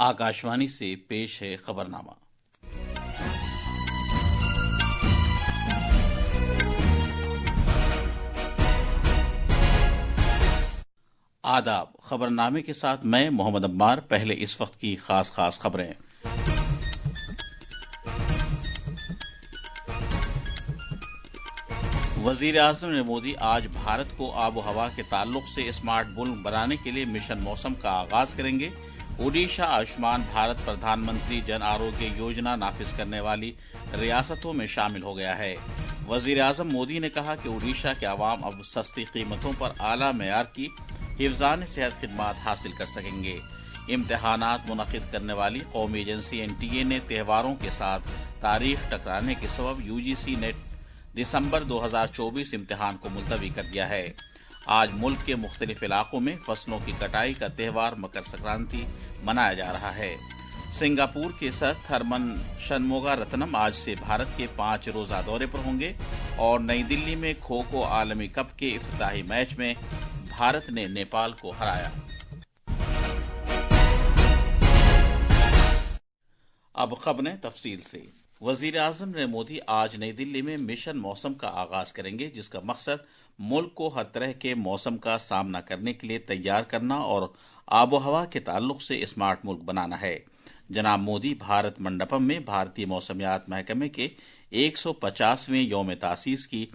आकाशवाणी से पेश है खबरनामा। आदाब। खबरनामे के साथ मैं मोहम्मद अब्बार। पहले इस वक्त की खास खबरें। वजीर आजम नरेंद्र मोदी आज भारत को आबो हवा के ताल्लुक से स्मार्ट मुल्क बनाने के लिए मिशन मौसम का आगाज करेंगे। ओडिशा आयुष्मान भारत प्रधानमंत्री जन आरोग्य योजना नाफिज करने वाली रियासतों में शामिल हो गया है। वजीर आजम मोदी ने कहा कि ओडिशा के अवाम अब सस्ती कीमतों पर आला मेयार की हिफ्ज़ान सेहत खिदमात हासिल कर सकेंगे। इम्तिहानात मुनक़िद करने वाली कौमी एजेंसी NTA ने त्योहारों के साथ तारीख टकराने के सबब UGC नेट दिसंबर 2024 इम्तिहान को मुलतवी कर दिया है। आज मुल्क के मुख्तलिफ इलाकों में फसलों की कटाई का त्यौहार मकर संक्रांति मनाया जा रहा है। सिंगापुर के सर थरमन शनमुगारत्नम आज से भारत के 5 रोजा दौरे पर होंगे और नई दिल्ली में खो खो आलमी कप के इफ्तिताही मैच में भारत ने नेपाल को हराया। अब खबरें तफसील से। वजीर आजम नरेंद्र मोदी आज नई दिल्ली में मिशन मौसम का आगाज करेंगे, जिसका मकसद मुल्क को हर तरह के मौसम का सामना करने के लिए तैयार करना और आबो हवा के ताल्लुक से स्मार्ट मुल्क बनाना है। जनाब मोदी भारत मंडपम में भारतीय मौसमियात महकमे के 150वें यौम तासीस की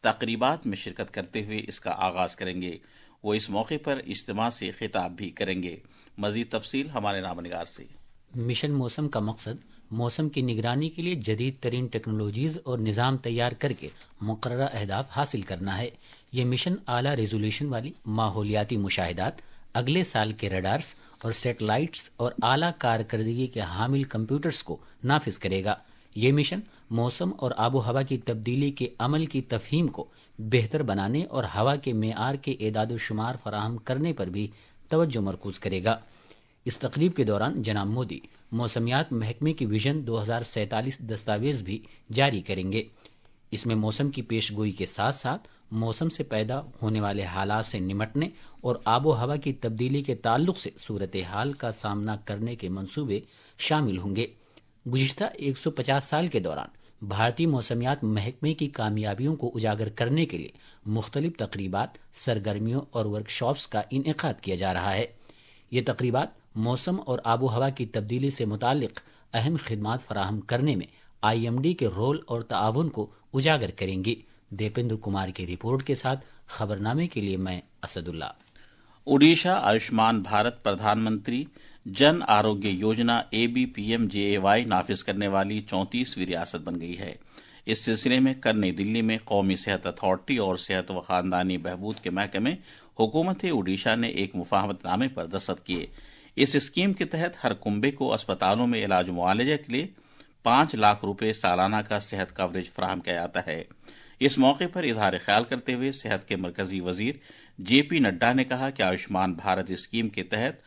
तकरीबात में शिरकत करते हुए इसका आगाज करेंगे। वो इस मौके पर इज्तिमा से खिताब भी करेंगे। मजीद तफसील हमारे नामनिगार से। मिशन मौसम का मकसद मौसम की निगरानी के लिए जदीद तरीन टेक्नोलॉजीज और निज़ाम तैयार करके मुकर्ररा अहदाफ हासिल करना है। ये मिशन आला रेजोल्यूशन वाली माहौलियाती मुशाहिदात, अगले साल के रडार्स और सेटेलाइट्स और आला कारकर्दगी के हामिल कंप्यूटर्स को नाफिज करेगा। ये मिशन मौसम और आबो हवा की तब्दीली के अमल की तफहीम को बेहतर बनाने और हवा के मेयार के एदाद शुमार फराहम करने पर भी तवज्जो मरकूज करेगा। इस तकरीब के दौरान जनाब मोदी मौसमियात महकमे की विजन 2047 दस्तावेज भी जारी करेंगे। इसमें मौसम की पेशगोई के साथ साथ मौसम से पैदा होने वाले हालात से निमटने और आबो हवा की तब्दीली के ताल्लुक से सूरत हाल का सामना करने के मंसूबे शामिल होंगे। गुज़िश्ता 150 साल के दौरान भारतीय मौसमियात महकमे की कामयाबियों को उजागर करने के लिए मुख्तलिफ तकरीबात, सरगर्मियों और वर्कशॉप्स का इनेकाद किया जा रहा है। ये तकरीबात मौसम और आबो हवा की तब्दीली से मुतालिक अहम खिदमात फराहम करने में IMD के रोल और ताआवुन को उजागर करेंगी। दीपेंद्र कुमार की रिपोर्ट के साथ खबरनामे के लिए मैं असदुल्ला। ओडिशा आयुष्मान भारत प्रधानमंत्री जन आरोग्य योजना ABPMJAY नाफिज करने वाली 34वीं रियासत बन गई है। इस सिलसिले में कल नई दिल्ली में कौमी सेहत अथॉरिटी और सेहत व खानदानी बहबूद के महकमे हुकूमत ओडिशा ने एक मुफाहमतनामे पर दस्तखत किए। इस स्कीम के तहत हर कुंबे को अस्पतालों में इलाज मुआलजे के लिए 5 लाख रुपए सालाना का सेहत कवरेज फराहम किया जाता है। इस मौके पर इजहार ख्याल करते हुए सेहत के मरकजी वजीर JP नड्डा ने कहा कि आयुष्मान भारत स्कीम के तहत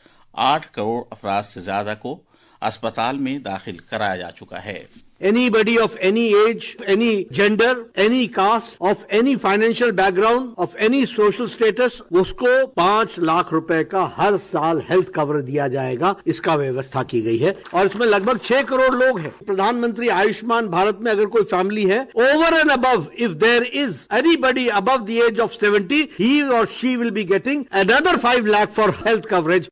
8 करोड़ अफराद से ज्यादा को अस्पताल में दाखिल कराया जा चुका है। Anybody of any age, any gender, any caste, of any financial background, of any social status, उसको 5 लाख रुपए का हर साल हेल्थ कवर दिया जाएगा। इसका व्यवस्था की गई है और इसमें लगभग 6 करोड़ लोग हैं। प्रधानमंत्री आयुष्मान भारत में अगर कोई फैमिली है, over and above, if there is anybody above the age of 70, he or she will be getting another 5 lakh for health coverage.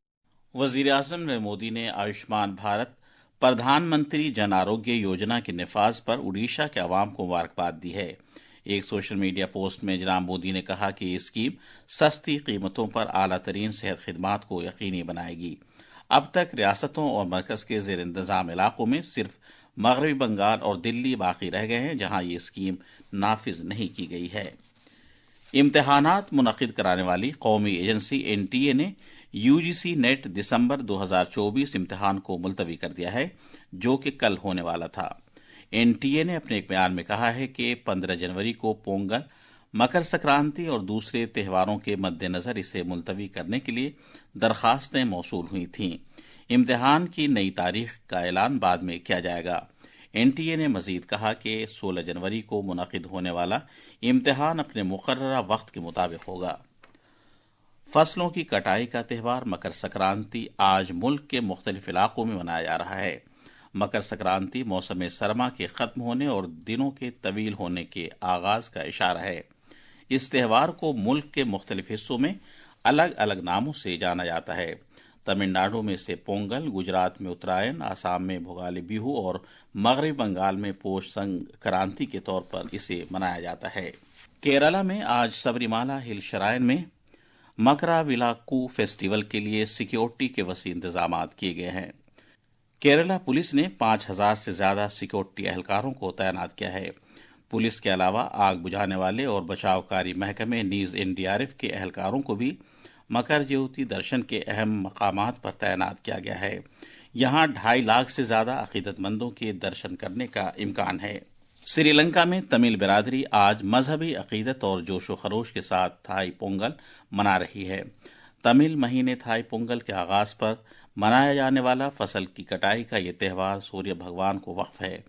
वजीर आजम नरेंद्र मोदी ने आयुष्मान भारत प्रधानमंत्री जन आरोग्य योजना के निफाज पर उड़ीसा के अवाम को मुबारकबाद दी है। एक सोशल मीडिया पोस्ट में जनाब मोदी ने कहा कि ये स्कीम सस्ती कीमतों पर आला तरीन सेहत खिदमात को यकीनी बनाएगी। अब तक रियासतों और मरकज के जेर इंतजाम इलाकों में सिर्फ मगरबी बंगाल और दिल्ली बाकी रह गए हैं, जहां ये स्कीम नाफिज नहीं की गई है। इम्तिहानात मुनक़िद कराने वाली कौमी एजेंसी NTA ने UGC नेट दिसंबर 2024 इम्तिहान को मुलतवी कर दिया है, जो कि कल होने वाला था। NTA ने अपने एक बयान में कहा है कि 15 जनवरी को पोंगल, मकर संक्रांति और दूसरे त्योहारों के मद्देनजर इसे मुलतवी करने के लिए दरखास्तें मौसूल हुई थीं। इम्तिहान की नई तारीख का ऐलान बाद में किया जाएगा। NTA ने मजीद कहा कि 16 जनवरी को मुनक़िद होने वाला इम्तिहान अपने मुकर्ररा वक्त के मुताबिक होगा। फसलों की कटाई का त्यौहार मकर संक्रांति आज मुल्क के मुख्तलिफ इलाकों में मनाया जा रहा है। मकर संक्रांति मौसम सरमा के खत्म होने और दिनों के तवील होने के आगाज का इशारा है। इस त्यौहार को मुल्क के मुख्तलिफ हिस्सों में अलग अलग नामों से जाना जाता है। तमिलनाडु में इसे पोंगल, गुजरात में उत्तरायण, आसाम में भोगाली बिहू और मगरबी बंगाल में पोष संक्रांति के तौर पर इसे मनाया जाता है। केरला में आज सबरीमाला हिल श्राइन में मकराविलाक्कू फेस्टिवल के लिए सिक्योरिटी के वसी इंतजाम किए गए हैं। केरला पुलिस ने 5000 से ज्यादा सिक्योरिटी एहलकारों को तैनात किया है। पुलिस के अलावा आग बुझाने वाले और बचावकारी महकमे नीज एनडीआरएफ के एहलकारों को भी मकर ज्योति दर्शन के अहम मकामात पर तैनात किया गया है। यहां 2.5 लाख से ज्यादा अकीदतमंदों के दर्शन करने का इम्कान है। श्रीलंका में तमिल बिरादरी आज मजहबी अकीदत और जोशो खरोश के साथ थाई पोंगल मना रही है। तमिल महीने थाई पोंगल के आगाज पर मनाया जाने वाला फसल की कटाई का ये त्यौहार सूर्य भगवान को वक्फ है।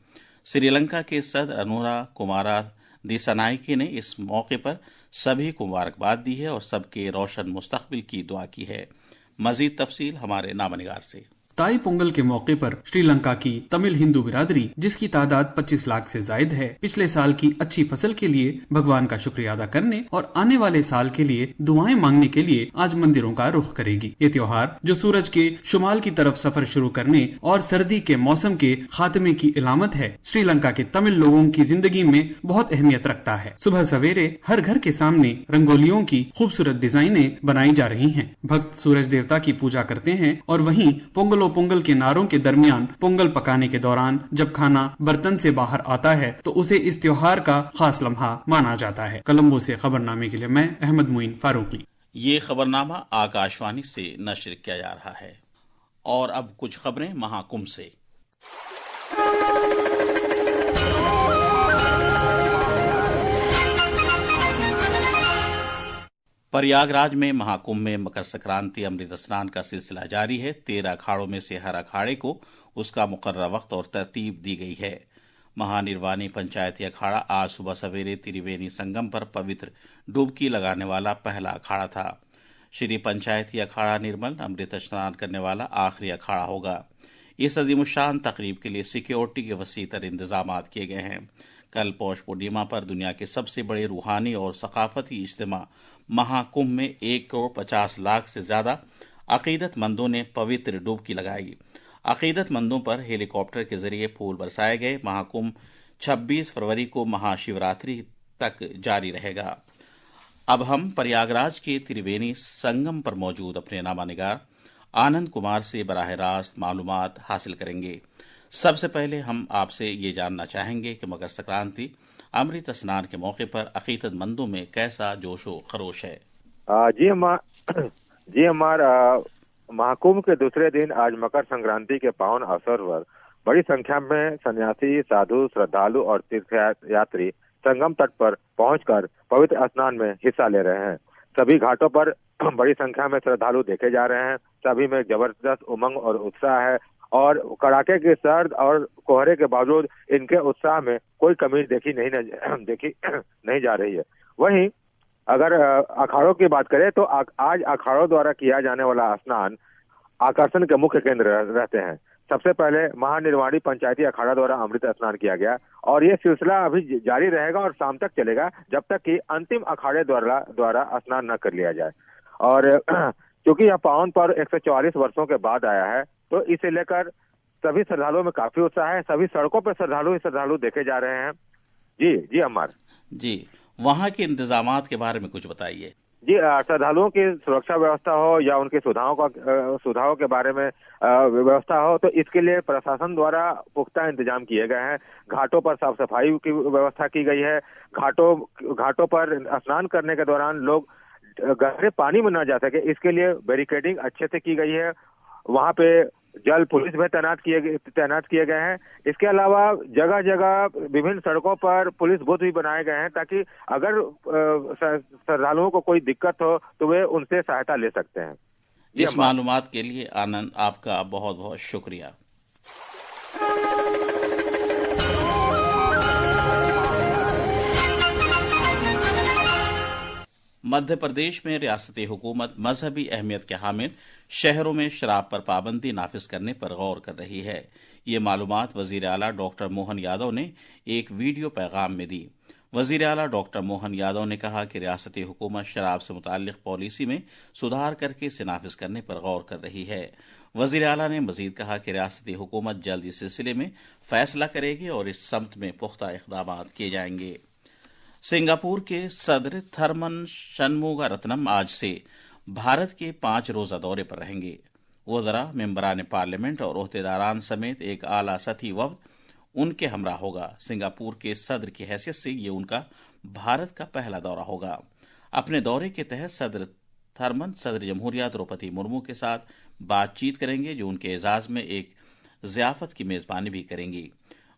श्रीलंका के सदर अनुरा कुमारा दिसानायके ने इस मौके पर सभी को मुबारकबाद दी है और सबके रोशन मुस्तकबिल की दुआ की है। मजीद तफसील हमारे नामनिगार से। ताई पोंगल के मौके पर श्रीलंका की तमिल हिंदू बिरादरी, जिसकी तादाद 25 लाख से जायद है, पिछले साल की अच्छी फसल के लिए भगवान का शुक्रिया अदा करने और आने वाले साल के लिए दुआएं मांगने के लिए आज मंदिरों का रुख करेगी। ये त्योहार, जो सूरज के शुमाल की तरफ सफर शुरू करने और सर्दी के मौसम के खात्मे की इलामत है, श्रीलंका के तमिल लोगों की जिंदगी में बहुत अहमियत रखता है। सुबह सवेरे हर घर के सामने रंगोलियों की खूबसूरत डिजाइनें बनाई जा रही हैं। भक्त सूरज देवता की पूजा करते हैं और वहीं पोंगल के नारों के दरमियान पोंगल पकाने के दौरान जब खाना बर्तन से बाहर आता है तो उसे इस त्योहार का खास लम्हा माना जाता है। कोलंबो से खबरनामे के लिए मैं अहमद मुइन फारूकी। ये खबरनामा आकाशवाणी से नश्र किया जा रहा है। और अब कुछ खबरें महाकुंभ से। प्रयागराज में महाकुंभ में मकर संक्रांति अमृत स्नान का सिलसिला जारी है। 13 अखाड़ों में से हर अखाड़े को उसका मुकर्रर वक्त और तरतीब दी गई है। महानिर्वाणी पंचायती अखाड़ा आज सुबह सवेरे त्रिवेणी संगम पर पवित्र डुबकी लगाने वाला पहला अखाड़ा था। श्री पंचायती अखाड़ा निर्मल अमृत स्नान करने वाला आखिरी अखाड़ा होगा। इस अजीमुशान तकरीब के लिए सिक्योरिटी के वसीतर इंतजाम किए गए हैं। कल पौष पूर्णिमा पर दुनिया के सबसे बड़े रूहानी और सकाफती इज्तिमा महाकुंभ में 1,50,00,000 से ज्यादा अकीदतमंदों ने पवित्र डुबकी लगाई। अकीदतमंदों पर हेलीकॉप्टर के जरिए फूल बरसाए गए। महाकुंभ 26 फरवरी को महाशिवरात्रि तक जारी रहेगा। अब हम प्रयागराज के त्रिवेणी संगम पर मौजूद अपने नामानिगार आनंद कुमार से बराह रास्त मालूमात हासिल करेंगे। सबसे पहले हम आपसे ये जानना चाहेंगे कि मकर संक्रांति अमृत स्नान के मौके पर अकीदतमंदों में कैसा जोशो खरोश है। जी हमार महाकुंभ के दूसरे दिन आज मकर संक्रांति के पावन अवसर पर बड़ी संख्या में सन्यासी, साधु, श्रद्धालु और तीर्थ यात्री संगम तट पर पहुंचकर पवित्र स्नान में हिस्सा ले रहे हैं। सभी घाटों पर बड़ी संख्या में श्रद्धालु देखे जा रहे हैं। सभी में जबरदस्त उमंग और उत्साह है और कड़ाके की सर्द और कोहरे के बावजूद इनके उत्साह में कोई कमी देखी नहीं जा रही है। वहीं अगर अखाड़ों की बात करें तो आज अखाड़ों द्वारा किया जाने वाला स्नान आकर्षण के मुख्य केंद्र रहते हैं। सबसे पहले महानिर्वाणी पंचायती अखाड़ा द्वारा अमृत स्नान किया गया और ये सिलसिला अभी जारी रहेगा और शाम तक चलेगा जब तक कि अंतिम अखाड़े द्वारा स्नान न कर लिया जाए। और क्योंकि यह पावन पर्व 144 वर्षों के बाद आया है तो इसे लेकर सभी श्रद्धालुओं में काफी उत्साह है। सभी सड़कों पर श्रद्धालु देखे जा रहे हैं। जी अमर जी, वहाँ के इंतजामात के बारे में कुछ बताइए। जी, श्रद्धालुओं की सुरक्षा व्यवस्था हो या उनके सुविधाओं के बारे में व्यवस्था हो तो इसके लिए प्रशासन द्वारा पुख्ता इंतजाम किए गए हैं। घाटों पर साफ सफाई की व्यवस्था की गई है। घाटों पर स्नान करने के दौरान लोग गहरे पानी में न जा सके इसके लिए बैरिकेडिंग अच्छे से की गई है। वहाँ पे जल पुलिस भी तैनात किए गए हैं। इसके अलावा जगह जगह विभिन्न सड़कों पर पुलिस बूथ भी बनाए गए हैं ताकि अगर श्रद्धालुओं को कोई दिक्कत हो तो वे उनसे सहायता ले सकते हैं। इस मालूमात के लिए आनंद आपका बहुत बहुत शुक्रिया। मध्य प्रदेश में रियासती हुकूमत मजहबी अहमियत के हामिल शहरों में शराब पर पाबंदी नाफिज करने पर गौर कर रही है। ये मालूमात वजीर आला डॉक्टर मोहन यादव ने एक वीडियो पैगाम में दी। वजीर आला डॉक्टर मोहन यादव ने कहा कि रियासती हुकूमत शराब से मुताल्लिक पॉलिसी में सुधार करके इसे नाफिज करने पर गौर कर रही है। वजीर आला ने मजीद कहा कि रियासती हुकूमत जल्द इस सिलसिले में फैसला करेगी और इस सम्त में पुख्ता इक़दाम किए जाएंगे। सिंगापुर के सदर थरमन शनमुगारत्नम आज से भारत के 5 रोजा दौरे पर रहेंगे। वज़रा, मेंबरान पार्लियामेंट और ओहदेदारान समेत एक आला सतही वफ्द उनके हमरा होगा। सिंगापुर के सदर की हैसियत से ये उनका भारत का पहला दौरा होगा। अपने दौरे के तहत सदर थरमन सदर जमहूरिया द्रौपदी मुर्मू के साथ बातचीत करेंगे, जो उनके एजाज में एक ज़ियाफत की मेजबानी भी करेंगी।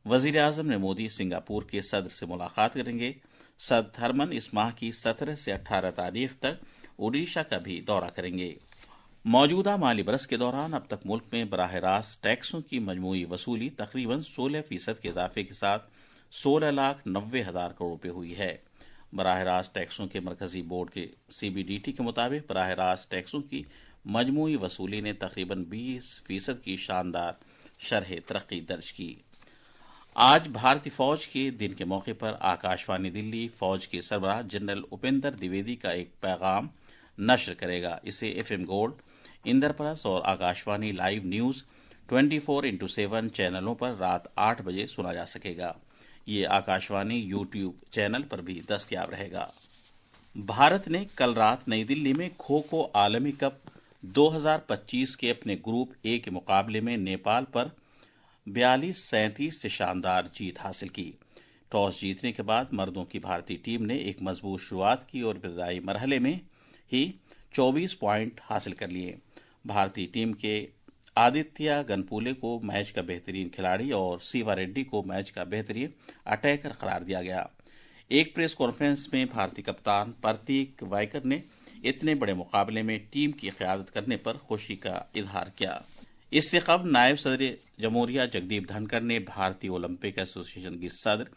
वजीर आजम ने मोदी सिंगापुर के सदर से मुलाकात करेंगे। सदर थरमन इस माह की 17 से 18 तारीख तक ओडिशा का भी दौरा करेंगे। मौजूदा माली बरस के दौरान अब तक मुल्क में बराह रास्त टैक्सों की मजमूई वसूली तकरीबन 16% के इजाफे के साथ 16,90,000 करोड़ रुपये हुई है। बराह रास्त टैक्सों के मरकजी बोर्ड के CBDT के मुताबिक बराह रास्त टैक्सों की मजमूई वसूली ने तकरीबन 20% की शानदार शरह तरक्की दर्ज की। आज भारतीय फौज के दिन के मौके पर आकाशवाणी दिल्ली फौज के सरबराह जनरल उपेंद्र द्विवेदी का एक पैगाम नश्र करेगा। इसे FM गोल्ड, इंद्रप्रस्थ और आकाशवाणी लाइव न्यूज 24x7 चैनलों पर रात 8 बजे सुना जा सकेगा। ये आकाशवाणी YouTube चैनल पर भी दस्तयाब रहेगा। भारत ने कल रात नई दिल्ली में खो खो आलमी कप 2025 के अपने ग्रुप ए के मुकाबले में नेपाल पर 42-37 से शानदार जीत हासिल की। टॉस जीतने के बाद मर्दों की भारतीय टीम ने एक मजबूत शुरुआत की और इब्तदाई मरहले में ही 24 पॉइंट हासिल कर लिए। भारतीय टीम के आदित्य गनपुले को मैच का बेहतरीन खिलाड़ी और सीवा रेड्डी को मैच का बेहतरीन अटैकर करार दिया गया। एक प्रेस कॉन्फ्रेंस में भारतीय कप्तान प्रतीक वाइकर ने इतने बड़े मुकाबले में टीम की क़यादत करने पर खुशी का इजहार किया। इससे कबल नायब सदर जमहूरिया जगदीप धनखड़ ने भारतीय ओलंपिक एसोसिएशन की सदर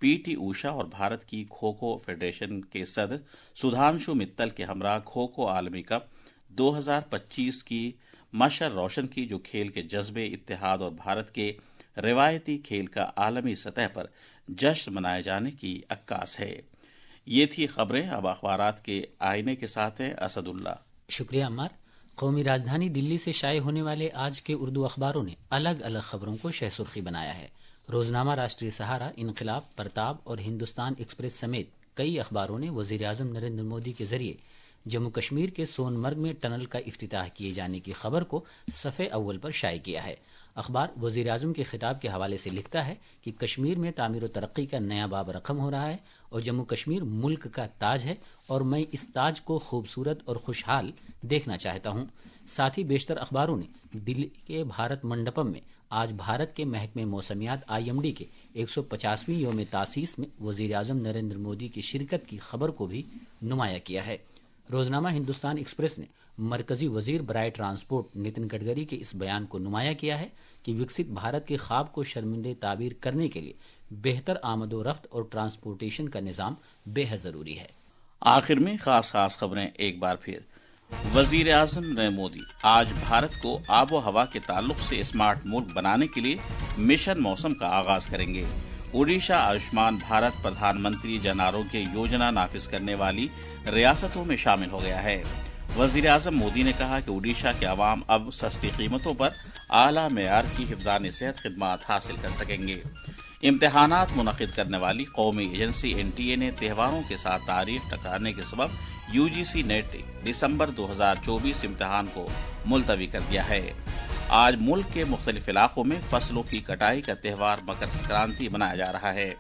PT ऊषा और भारत की खो खो फेडरेशन के सदर सुधांशु मित्तल के हमरा खो खो आलमी कप 2025 की मशर रोशन की, जो खेल के जज्बे, इत्तेहाद और भारत के रिवायती खेल का आलमी सतह पर जश्न मनाए जाने की अक्कास है। ये थी खबरें। अब अखबारात के आईने के साथ हैं असदुल्ला। शुक्रिया अम्मार। कौमी राजधानी दिल्ली से शाये होने वाले आज के उर्दू अखबारों ने अलग अलग खबरों को शह सुर्खी बनाया है। रोजनामा राष्ट्रीय सहारा, इनकलाब, परताब और हिंदुस्तान एक्सप्रेस समेत कई अखबारों ने वजीर आजम नरेंद्र मोदी के जरिए जम्मू कश्मीर के सोनमर्ग में टनल का इफ्तिताह किए जाने की खबर को सफ़े अव्वल पर शाये किया है। अखबार वजीर आजम के खिताब के हवाले से लिखता है कि कश्मीर में तामीर व तरक्की का नया बाब रकम हो रहा है और जम्मू कश्मीर मुल्क का ताज है और मैं इस ताज को खूबसूरत और खुशहाल देखना चाहता हूँ। साथ ही बेशतर अखबारों ने दिल्ली के भारत मंडपम में आज भारत के महकमे मौसमियात IMD के 150वीं योम तासीस में वजीर आजम नरेंद्र मोदी की शिरकत की खबर को भी नुमाया किया है। रोजनामा हिंदुस्तान एक्सप्रेस ने मरकजी वजीर बराए ट्रांसपोर्ट नितिन गडकरी के इस बयान को नुमाया किया है कि विकसित भारत के ख्वाब को शर्मिंदे ताबीर करने के लिए बेहतर आमदोरफ्त और ट्रांसपोर्टेशन का निज़ाम बेहद ज़रूरी है। आखिर में खास खबरें एक बार फिर। वजीर आजम नरेंद्र मोदी आज भारत को आबो हवा के ताल्लुक से स्मार्ट मुल्क बनाने के लिए मिशन मौसम का आगाज करेंगे। ओडिशा आयुष्मान भारत प्रधानमंत्री जन आरोग्य योजना नाफिज करने वाली रियासतों में शामिल हो गया है। वजीर आजम मोदी ने कहा कि ओडिशा के अवाम अब सस्ती कीमतों पर आला मेयार की हिफ्ज़ान सेहत खिदमात हासिल कर सकेंगे। इम्तिहानात मुनक़िद करने वाली कौमी एजेंसी NTA ने त्योहारों के साथ तारीख टकराने के सबब UGC नेट दिसंबर 2024 इम्तिहान को मुलतवी कर दिया है। आज मुल्क के मुख्तलिफ इलाकों में फसलों की कटाई का त्यौहार मकर संक्रांति मनाया जा रहा है।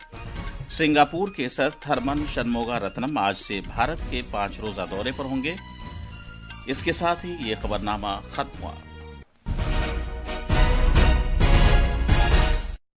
सिंगापुर के सदर थरमन शनमुगारत्नम आज से भारत के 5 रोजा दौरे पर होंगे। इसके साथ ही ये खबरनामा खत्म हुआ।